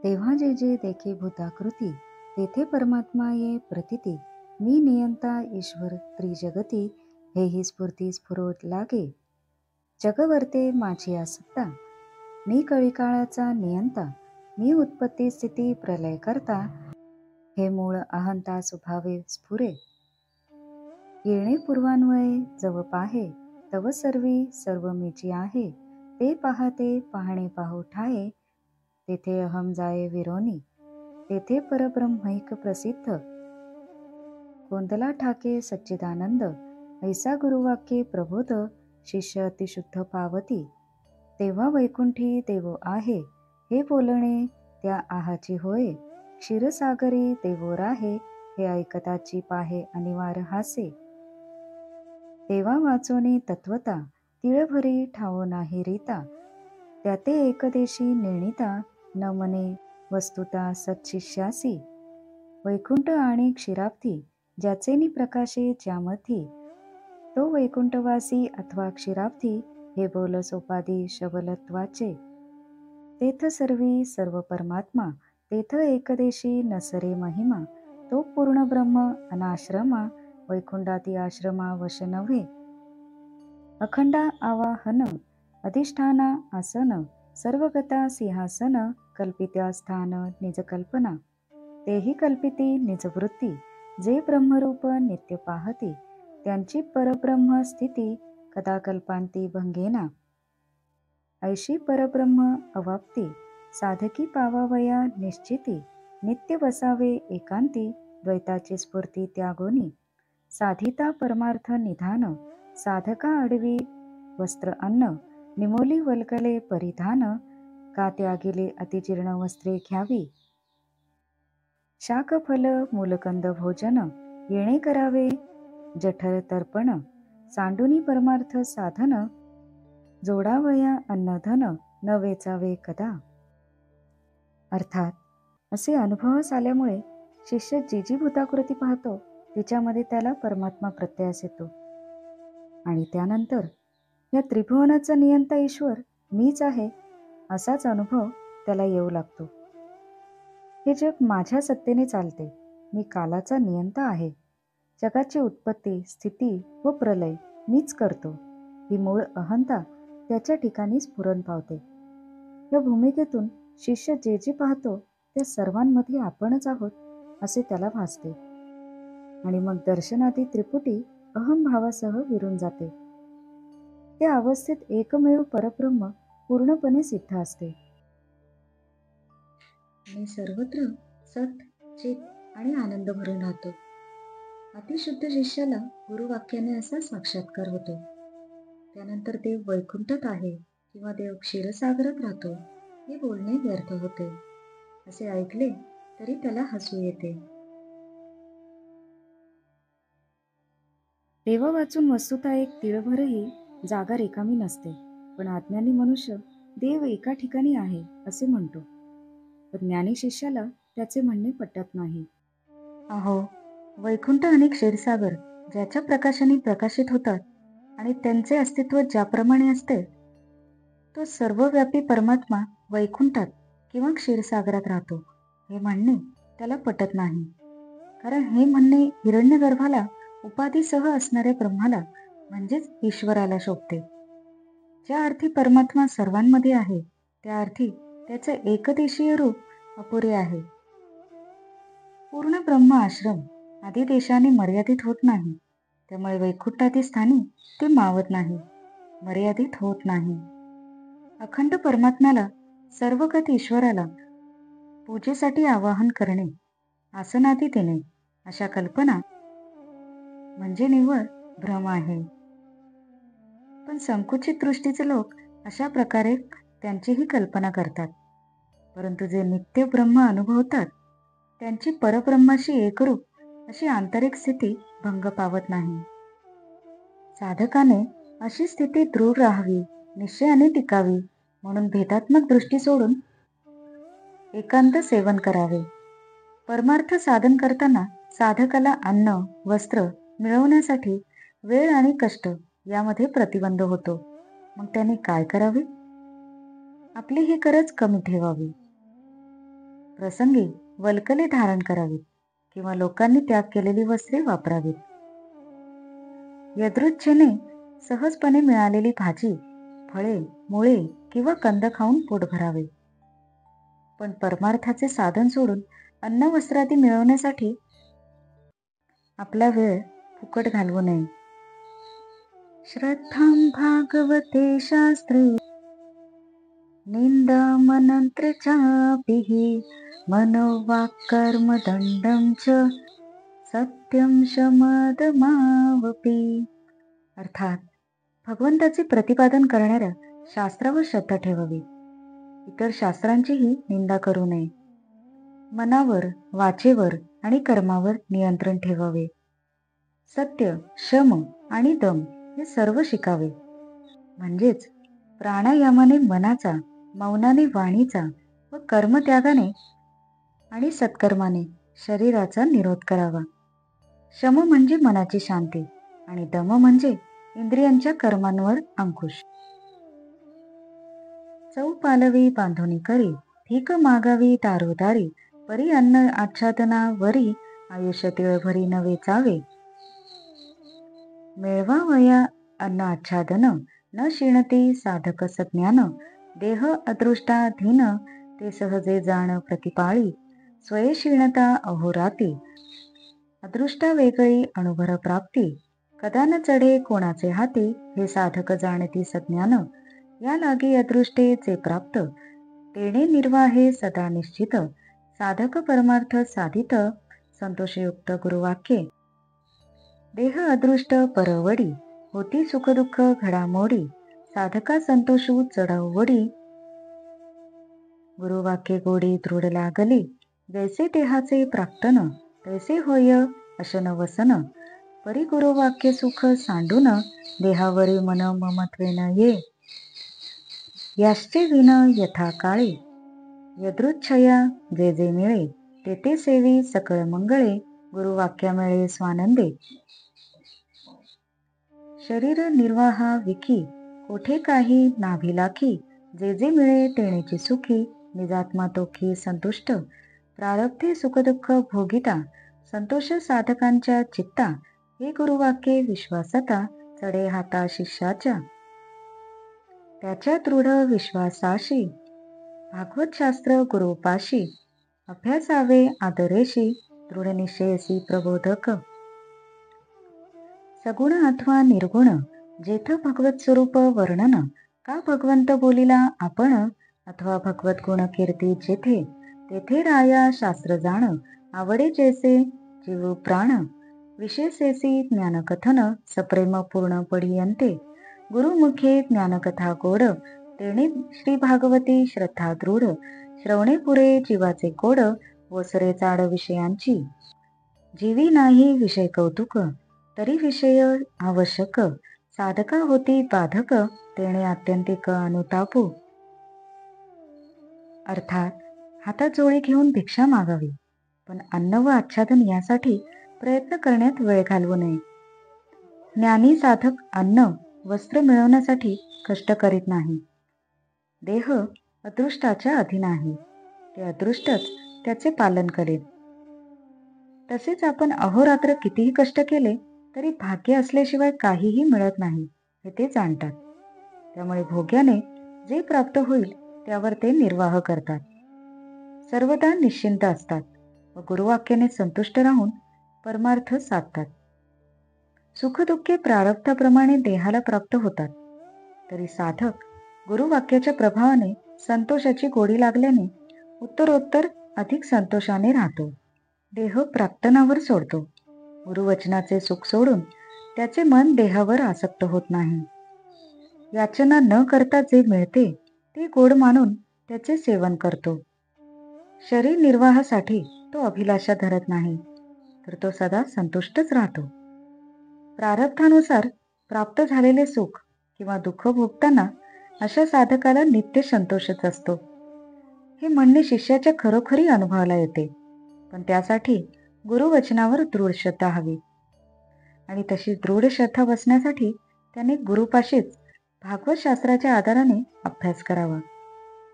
तेव्हा जे जे देखे भूताकृती, तेथे परमात्मा ये प्रतिती. मी नियंता ईश्वर त्रिजगती, हेही स्फूर्ती स्फुरोत लागे. जगवर्ते माझी आसत्ता, मी कळीकाळाचा नियंता. मी उत्पत्ती स्थिती प्रलय करता, हे मूळ अहंता स्वभावे स्फुरे. येणे पूर्वान्वये जव पाहे, तव सर्वी सर्व मीची आहे. ते पाहते पाहणे पाहू ठाये, तेथे अहम जाये विरोनी. तेथे परब्रह्मैक प्रसिद्ध, कोंदला ठाके सच्चिदानंद. ऐसा गुरुवाक्ये प्रबोध, शिष्य अतिशुद्ध पावती. तेव्हा वैकुंठी देवो आहे, हे बोलणे त्या आहाची होय. क्षीरसागरी देवो राहे, हे ऐकताची पाहे अनिवार्य हासे. तेव्हा वाचोनी तत्वता, तिळभरी ठावो नाही रीता. त्याते एकदेशी नेणिता, न मने वस्तुता सत्शिष्यासी. वैकुंठ आणि क्षीराब्धी, ज्याचेनी प्रकाशे ज्यामधी. तो वैकुंठवासी अथवा क्षीराब्धी, हे बोल सोपादी शबलत्वाचे. तेथ सर्वी सर्व परमात्मा, तेथ एकदेशी नसरे महिमा. तो पूर्ण ब्रह्म अनाश्रमा, वैकुंठाती आश्रमा वश नव्हे. अखंडा आवाहन, अधिष्ठाना आसन. सर्वगता सिंहासन, कल्पित्या स्थान निज कल्पना. तेही कल्पिती निजवृत्ती, जे ब्रह्मरूप नित्य पाहती. त्यांची परब्रह्म स्थिती, कदा कल्पांती भंगेना. ऐशी परब्रह्म अवाप्ती, साधकी पावावया निश्चिती. नित्य बसावे एकांती, द्वैताची स्फूर्ती त्यागोनी. साधिता परमार्थ निधान, साधका अडवी वस्त्र अन्न. निमोली वल्कले परिधान, का त्यागिले अतिजीर्ण वस्त्रे घ्यावी. शाकफल मूलकंद भोजन, येणे करावे जठर तर्पण. सांडुनी परमार्थ साधन, जोडावया अन्नधन. न वेचावे कदा. अर्थात असे अनुभवास आल्यामुळे शिष्य जी जी भूताकृती पाहतो, तिच्यामध्ये त्याला परमात्मा प्रत्ययास येतो. आणि त्यानंतर या त्रिभुवनाचा नियंता ईश्वर मीच आहे, असाच अनुभव त्याला येऊ लागतो. हे जग माझ्या सत्तेने चालते. मी कालाचा नियंता आहे. जगाची उत्पत्ती स्थिती व प्रलय मीच करतो. ही मूळ अहंता त्याच्या ठिकाणी स्फुरण पावते. या भूमिकेतून शिष्य जे जे पाहतो, त्या सर्वांमध्ये आपणच आहोत असे त्याला भासते. आणि मग दर्शनादी त्रिपुटी अहमभावासह विरून जाते. त्या अवस्थेत एकमेव परब्रह्म पूर्णपणे सिद्ध असते. आणि सर्वत्र सत चित आणि आनंद भरून राहतो. अतिशुद्ध शिष्याला गुरुवाक्याने असा साक्षात्कार होतो. त्यानंतर देव वैकुंठात आहे किंवा देव क्षीरसागरात राहतो, हे बोलणे व्यर्थ होते. असे ऐकले तरी त्याला हसू येते. देवा वाचून वस्तुता एक तिळभरही जागा रिकामी नसते. पण अज्ञानी मनुष्य देव एका ठिकाणी आहे असे म्हणतो. पण ज्ञानी शिष्याला त्याचे म्हणणे पटत नाही. अहो, वैकुंठ आणि क्षीरसागर ज्याच्या प्रकाशाने प्रकाशित होतात आणि त्यांचे अस्तित्व ज्याप्रमाणे असते, तो सर्वव्यापी परमात्मा वैकुंठात किंवा क्षीरसागरात राहतो, हे म्हणणे त्याला पटत नाही. कारण हे म्हणणे हिरण्यगर्भाला उपाधीसह असणाऱ्या ब्रह्माला म्हणजेच ईश्वराला शोभते. ज्या अर्थी परमात्मा सर्वांमध्ये आहे, त्या अर्थी त्याचे एकदेशीय रूप अपुरे आहे. पूर्ण ब्रह्म आश्रम आदी देशाने मर्यादित होत नाही. त्यामुळे वैकुंठादी स्थानी ते मावत नाही, मर्यादित होत नाही. अखंड परमात्म्याला, सर्वगत ईश्वराला पूजेसाठी आवाहन करणे, आसनादी देणे, अशा कल्पना म्हणजे निव्वळ भ्रम आहे. पण संकुचित दृष्टीचे लोक अशा प्रकारे त्यांचीही कल्पना करतात. परंतु जे नित्य ब्रह्म अनुभवतात, त्यांची परब्रह्माशी एकरूप अशी आंतरिक स्थिती भंग पावत नाही. साधकाने अशी स्थिती दृढ राहावी, निश्चयाने टिकावी म्हणून भेदात्मक दृष्टी सोडून एकांत सेवन करावे. परमार्थ साधन करताना साधकाला अन्न वस्त्र मिळवण्यासाठी वेळ आणि कष्ट यामध्ये प्रतिबंध होतो. मग त्याने काय करावे? आपली ही गरज कमी ठेवावी. प्रसंगी वल्कले धारण करावीत किंवा लोकांनी त्याग केलेली वस्त्रे वापरावीत. यदृच्छेने सहजपणे मिळालेली भाजी, फळे, मुळे किंवा कंद खाऊन पोट भरावे. पण परमार्थाचे साधन सोडून अन्न वस्त्रादी मिळवण्यासाठी आपला वेळ फुकट घालवू नये. श्रद्धां भागवते शास्त्रे निंदामनंत्र चापिः मनोवाक्कर्मदण्डं च सत्यं शमदमावपि. अर्थात भगवंताचे प्रतिपादन करणाऱ्या शास्त्रावर श्रद्धा ठेवावी, इतर शास्त्रांचीही निंदा करू नये. मनावर, वाचेवर आणि कर्मावर नियंत्रण ठेवावे. सत्य, शम आणि दम हे सर्व शिकावे. म्हणजेच प्राणायामाने मनाचा, मौनाने वाणीचा व कर्मत्यागाने आणि सत्कर्माने शरीराचा निरोध करावा. शम म्हणजे मनाची शांती आणि दम म्हणजे इंद्रियांच्या कर्मांवर अंकुश. चौपालवी बांधुनी करी, भीक मागावी दारोदारी, परी अन्न आच्छादना वरी, आयुष्य तिळभरी न वेचावे. मिळवावया अन्न आच्छादन, न शिणती साधक सज्ञान, देह अदृष्टाधीन, ते सहजे जाण प्रतिपाळी, स्वये क्षीणता अहोराती, अदृष्टा वेगळी अनुभर प्राप्ती, कदा न चढे कोणाचे हाती, हे साधक जाणती सज्ञान, या लागी अदृष्टे जे प्राप्त, तेणे निर्वाहे सदा निश्चित, साधक परमार्थ साधित, संतोषयुक्त गुरुवाक्ये. देह अदृष्ट परवडी, होती सुखदुःख घडामोडी, साधका संतोषू चढवडी, गुरुवाक्ये गोडी दृढ लागली, जैसे देहाचे प्राक्तन, तैसे होय अशन वसन, परी गुरुवाक्य सुख सांडून, देहावरी मन ममत्वेन ये, याश्चे विन यथा काळे, यदृच्छया जे जे मिळे, ते ते सेवी सकळ मंगळे, गुरुवाक्या मिळे स्वानंदे. शरीर निर्वाहा विकी, कोठे काही नाभिलाखी, जे जे मिळे तेणेची सुखी, निजात्मा तोखी संतुष्ट, प्रारब्धे सुखदुःख भोगिता, संतोष साधकांच्या चित्ता, हे गुरुवाक्ये विश्वासता, चढे हाता शिष्याच्या. त्याच्या दृढ विश्वासाशी भागवत शास्त्र गुरुपाशी, अभ्यासावे आदरेशी, दृढ निश्चयसी प्रबोधक. सगुण अथवा निर्गुण, जेथ भगवत स्वरूप वर्णन, का भगवंत बोलिला आपण, अथवा भगवत गुण कीर्ती जेथे, तेथे राया शास्त्र जाण, आवडे जैसे जीव प्राण, विशेषेसी ज्ञानकथन, सप्रेम पूर्ण पडियंते, गुरुमुखे ज्ञानकथा गोड, तेणे श्री भागवती श्रद्धा दृढ, श्रवणे पुरे जीवाचे गोड, वसरे चाड विषयांची, जीवी नाही विषय कौतुक, तरी विषय आवश्यक, साधका होती बाधक, तेणे आत्यंतिक अनुतापू. अर्थात हातात जोळी घेऊन भिक्षा मागावी, पण अन्न व आच्छादन यासाठी प्रयत्न करण्यात वेळ घालवू नये. ज्ञानी साधक अन्न वस्त्र मिळवण्यासाठी कष्ट करीत नाही. देह अदृष्टाच्या अधीन आहे, ते अदृष्टच त्याचे पालन करेल. तसेच आपण अहोरात्र कितीही कष्ट केले तरी भाग्य असल्याशिवाय काहीही मिळत नाही हे ते जाणतात. त्यामुळे भोग्याने जे प्राप्त होईल त्यावर ते निर्वाह करतात, सर्वदा निश्चिंत असतात व गुरुवाक्याने संतुष्ट राहून परमार्थ साधतात. सुखदुःखे प्रारब्धाप्रमाणे देहाला प्राप्त होतात, तरी साधक गुरुवाक्याच्या प्रभावाने संतोषाची गोडी लागल्याने उत्तरोत्तर अधिक संतोषाने राहतो. देह प्राक्तनावर सोडतो. गुरुवचनाचे सुख सोडून त्याचे मन देहावर आसक्त होत नाही. याचना न करता जे मिळते ते गोड मानून त्याचे सेवन करतो. शरीर निर्वाहासाठी तो अभिलाषा धरत नाही, तर तो सदा संतुष्टच राहतो. प्रारब्धानुसार प्राप्त झालेले सुख किंवा दुःख भोगताना अशा साधकाला नित्य संतोषच असतो. हे म्हणणे शिष्याच्या खरोखरी अनुभवाला येते, पण त्यासाठी गुरुवचनावर दृढ श्रद्धा हवी. आणि तशी दृढ श्रद्धा बसण्यासाठी त्याने गुरुपाशीच भागवत शास्त्राच्या आधाराने अभ्यास करावा,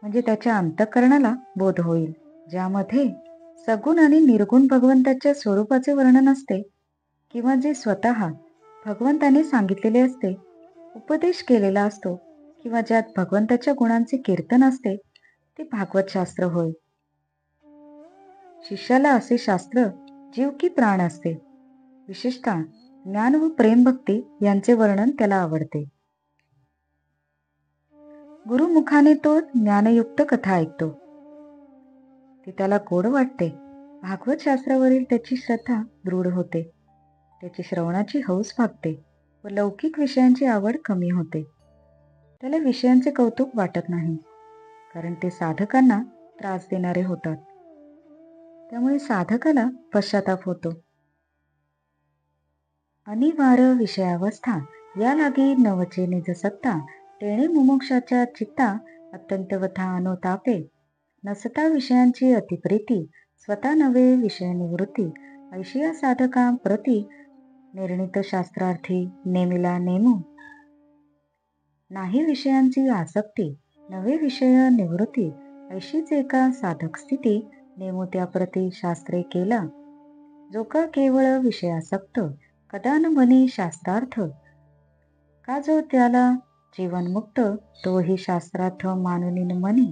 म्हणजे त्याच्या अंतःकरणाला बोध होईल, ज्यामध्ये सगुण आणि निर्गुण भगवंताच्या स्वरूपाचे वर्णन असते, किंवा जे स्वतः भगवंताने सांगितलेले असते, उपदेश केलेला असतो, किंवा ज्यात भगवंताच्या गुणांचे कीर्तन असते, ते भागवत शास्त्र होय. शिष्याला असे शास्त्र जीव की प्राण असते. विशेषतः ज्ञान व प्रेम भक्ती यांचे वर्णन त्याला आवडते. गुरुमुखाने तो ज्ञानयुक्त कथा ऐकतो. ती त्याला गोड वाटते. भागवत शास्त्रावरील त्याची श्रद्धा दृढ होते. त्याची श्रवणाची हौस भागते व लौकिक विषयांची आवड कमी होते. त्याला विषयांचे कौतुक वाटत नाही, कारण ते साधकांना त्रास देणारे होतात. त्यामुळे साधकाला पश्चाताप होतो. अनिवार्य विषयावस्था या लागी नवचे निज सत्ता, तेणे मुमुक्षाच्या चित्ता अत्यंत वथा अनुतापे. नसता विषयांची अतिप्रीती, स्वतः नवे विषय निवृत्ती, ऐशिया साधका प्रती निर्णित शास्त्रार्थी नेमिला नेमू. नाही विषयांची आसक्ती, नवे विषय निवृत्ती, ऐशीच एका साधक स्थिती, नेमू त्या प्रती शास्त्रे केला. जो का केवळ विषयासक्त, कदा न बने शास्त्रार्थ, का जो त्याला जीवनमुक्त, तोही शास्त्रार्थ मानुनी मनी.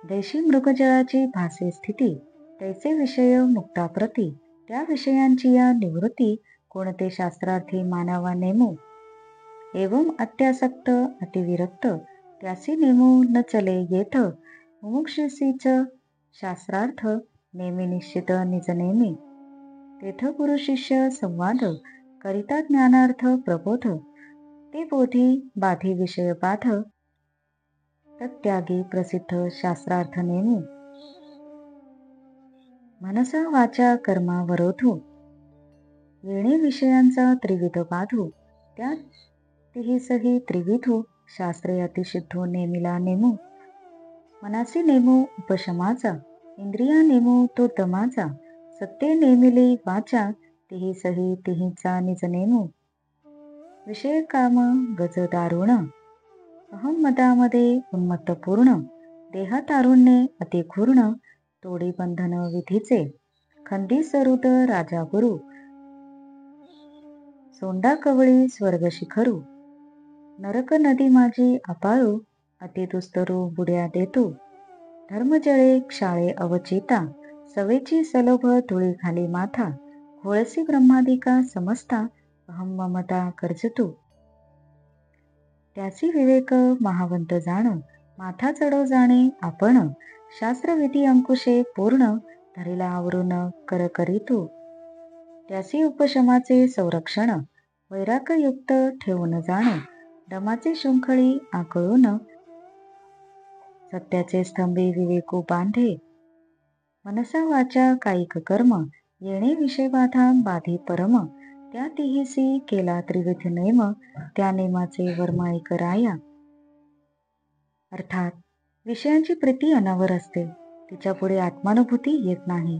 देशी मृगजळाची भासे स्थिती, तैसे विषय मुक्ताप्रती, त्या विषयांची या निवृत्ती, कोणते शास्त्रार्थी मानावा नेमू. एवं अत्यासक्त अतिविरक्त, त्यासी नेमू न चले येथ, मुमुक्षुसीच शास्त्रार्थ नेमी निश्चित निज नेमी. तेथ गुरु शिष्य संवाद, करिता ज्ञानार्थ प्रबोध, ते बोधी बाधी विषय बाध, तत्यागी प्रसिद्ध शास्त्रार्थ नेमू. मनसा वाचा कर्मा वरोधू, येणे विषयांचा त्रिविध बाधू, त्या तिहीसही त्रिविधू, शास्त्रे अतिसिद्धो नेमिला नेमू. मनासी नेमू उपशमाचा, इंद्रिया नेमू तो दमाचा, सत्ते नेमिली वाचा, तिही सही तिहीचा निज नेमू. विषय काम गज दारुण, अहम मदामध्ये उन्मत्त पूर्ण, देहा तारुण्ये अतिघूर्ण, तोडी बंधन विधीचे, खंदी सरुद राजा गुरु, सोंडा कवळी स्वर्ग शिखरू, नरक नदी माझी अपाळू, अतिदुस्तरू बुड्या देतू, धर्मजळे क्षाळे अवचिता, सवेची सलोभ धुळी खाली माथा, घोळसी ब्रह्मादिका समजता, अहम ममता कर्जतू. त्यासी विवेक महावंत जाण, माथा चढो जाणे आपण, शास्त्रविधी अंकुशे पूर्ण, धरिला आवरून कर करीतू. त्यासी उपशमाचे संरक्षण, वैराग्ययुक्त ठेवून जाण, दमाचे शृंखळी आकळून, सत्याचे स्तंभी विवेकू बांधे. मनसा वाचा कायिक कर्म, येणे विषय बाधा बाधी परम, त्या तिहीसी केला त्रिविध नेम, त्या नेमाचे वर्म ऐक राया. अर्थात विषयांची प्रीती अनावर असते, तिच्या पुढे आत्मानुभूती येत नाही.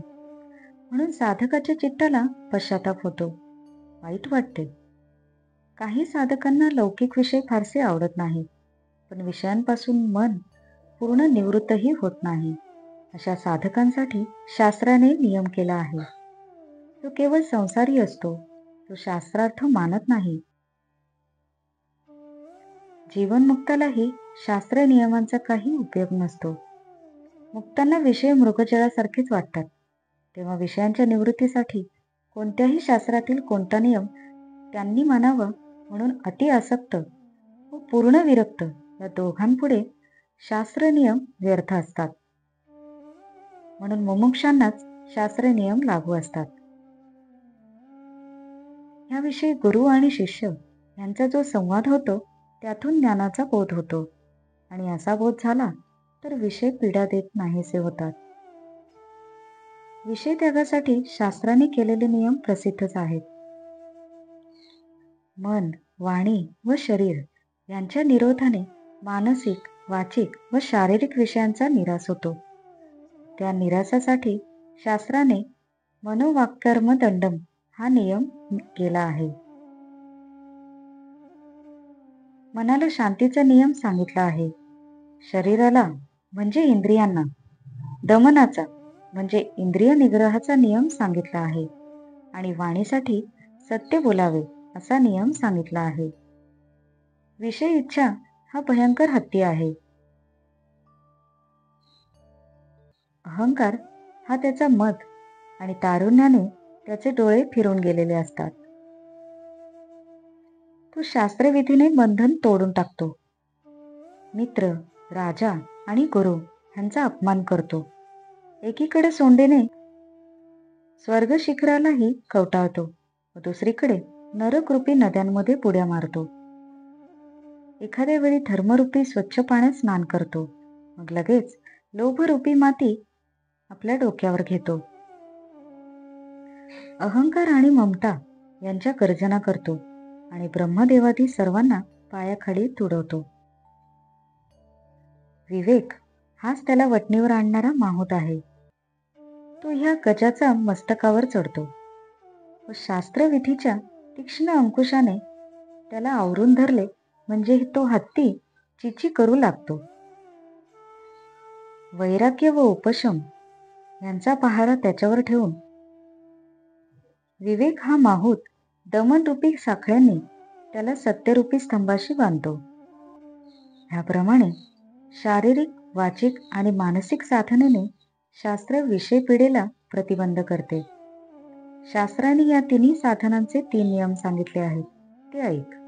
म्हणून साधकाच्या चित्ताला पश्चाताप होतो, वाईट वाटते. काही साधकांना लौकिक विषय फारसे आवडत नाही, पण विषयांपासून मन पूर्ण निवृत्तही होत नाही. अशा साधकांसाठी शास्त्राने नियम केला आहे. तो केवळ संसारी असतो, तो शास्त्रार्थ मानत नाही. जीवनमुक्तालाही शास्त्र नियमांचा काही उपयोग नसतो. मुक्तांना विषय मृगजळासारखेच वाटतात. तेव्हा विषयांच्या निवृत्तीसाठी कोणत्याही शास्त्रातील कोणता नियम त्यांनी मानावा म्हणून अति आसक्त व पूर्ण विरक्त या दोघांपुढे शास्त्र नियम व्यर्थ असतात. म्हणून मुमुक्षांनाच शास्त्र नियम लागू असतात. याविषयी गुरु आणि शिष्य यांचा जो संवाद होतो, त्यातून ज्ञानाचा बोध होतो, आणि असा बोध झाला तर विषय पीडा देत नाहीसे होतात. विषय त्यागासाठी शास्त्राने केलेले नियम प्रसिद्धच आहेत. मन, वाणी व शरीर यांच्या निरोधाने मानसिक, वाचिक व शारीरिक विषयांचा निराश होतो. त्या निरासासाठी शास्त्राने मनोवाक्कर्म दंडम हा नियम केला आहे. मनाला शांतीचा नियम सांगितला आहे. शरीराला म्हणजे इंद्रियांना दमनाचा म्हणजे इंद्रिय निग्रहाचा नियम सांगितला आहे आणि वाणीसाठी सत्य बोलावे असा नियम सांगितला आहे. विषय इच्छा हा भयंकर हत्ती आहे. अहंकार हा त्याचा मद आणि तारुण्याने त्याचे डोळे फिरून गेलेले असतात. तो शास्त्रविधीने बंधन तोडून टाकतो. मित्र, राजा आणि गुरु ह्यांचा अपमान करतो. एकीकडे सोंडेने स्वर्ग शिखरालाही कवटाळतो व दुसरीकडे नरकरूपी नद्यांमध्ये बुड्या मारतो. एखाद्या वेळी धर्मरूपी स्वच्छ पाण्यात स्नान करतो, मग लगेच लोभरूपी माती आपल्या डोक्यावर घेतो. अहंकार आणि ममता यांच्या गर्जना करतो आणि ब्रह्मदेवादी सर्वांना पायाखाली तुडवतो. विवेक हाच त्याला वटणीवर आणणारा माहूत आहे. तो ह्या गजाचा मस्तकावर चढतो व शास्त्रविधीच्या तीक्ष्ण अंकुशाने त्याला आवरून धरले म्हणजे तो हत्ती चिची करू लागतो. वैराग्य व उपशम यांचा पहारा त्याच्यावर ठेवून विवेक हा माहूत दमनरूपी साखळ्यांनी त्याला सत्यरूपी स्तंभाशी बांधतो. ह्याप्रमाणे शारीरिक, वाचिक आणि मानसिक साधनेने शास्त्र विषय पिढेला प्रतिबंध करते. शास्त्राने या तिन्ही साधनांचे 3 नियम सांगितले आहेत, ते ऐक.